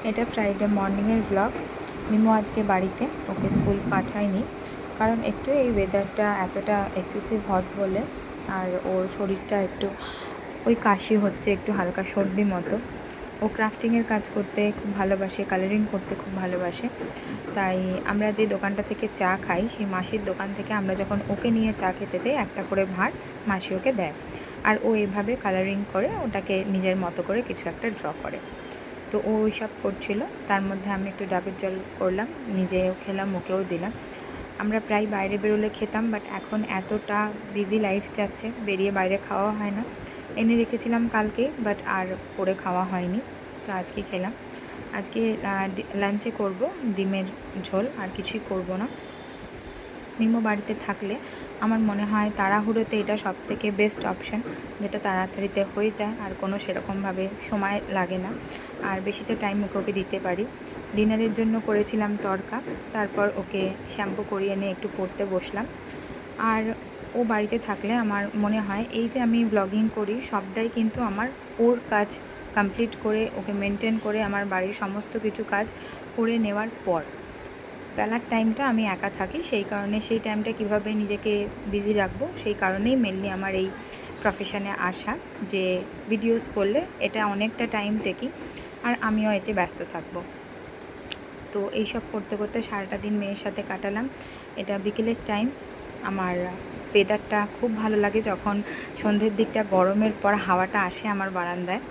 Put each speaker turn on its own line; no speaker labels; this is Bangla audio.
এটা ফ্রাইডে মর্নিংয়ের ব্লগ। মিমো আজকে বাড়িতে, ওকে স্কুল পাঠায়নি কারণ একটু এই ওয়েদারটা এতটা এক্সেসিভ হট বলে, আর ওর শরীরটা একটু ওই কাশি হচ্ছে, একটু হালকা সর্দি মতো। ও ক্রাফটিংয়ের কাজ করতে খুব ভালোবাসে, কালারিং করতে খুব ভালোবাসে। তাই আমরা যে দোকানটা থেকে চা খাই, সেই মাসির দোকান থেকে আমরা যখন ওকে নিয়ে চা খেতে যাই, একটা করে ভাঁড় মাসি ওকে দেয়, আর ও এভাবে কালারিং করে ওটাকে নিজের মতো করে কিছু একটা ড্র করে। তো ও ওই সব করছিল, তার মধ্যে আমি একটু ডাবের জল করলাম, নিজেও খেলাম, ওকেও দিলাম। আমরা প্রায় বাইরে বেরোলে খেতাম, বাট এখন এতটা বিজি লাইফ যাচ্ছে, বেরিয়ে বাইরে খাওয়া হয় না। এনে রেখেছিলাম কালকে, বাট আর করে খাওয়া হয়নি, তো আজকে খেলাম। আজকে লাঞ্চে করব ডিমের ঝোল, আর কিছুই করব না। মিমো বাড়িতে থাকলে আমার মনে হয় তাড়াহুড়োতে এটা সবথেকে বেস্ট অপশান, যেটা তাড়াতাড়িতে হয়ে যায় আর কোনো সেরকমভাবে সময় লাগে না, আর বেশিটা টাইম ওকে দিতে পারি। ডিনারের জন্য করেছিলাম তড়কা, তারপর ওকে শ্যাম্পু করিয়ে নিয়ে একটু পড়তে বসলাম। আর ও বাড়িতে থাকলে আমার মনে হয় এই যে আমি ব্লগিং করি সবটাই কিন্তু আমার ওর কাজ কমপ্লিট করে, ওকে মেনটেন করে, আমার বাড়ির সমস্ত কিছু কাজ করে নেওয়ার পর বেলার টাইমটা আমি একা থাকি, সেই কারণে সেই টাইমটা কিভাবে নিজেকে বিজি রাখবো, সেই কারণেই মেনলি আমার এই প্রফেশনে আসা, যে ভিডিওস করলে এটা অনেকটা টাইম টেকিং, আর আমিও এতে ব্যস্ত থাকবো। তো এইসব করতে করতে সারাটা দিন মেয়ের সাথে কাটালাম। এটা বিকেলের টাইম। আমার ওয়েদারটা খুব ভালো লাগে যখন সন্ধ্যের দিকটা গরমের পর হাওয়াটা আসে আমার বারান্দায়।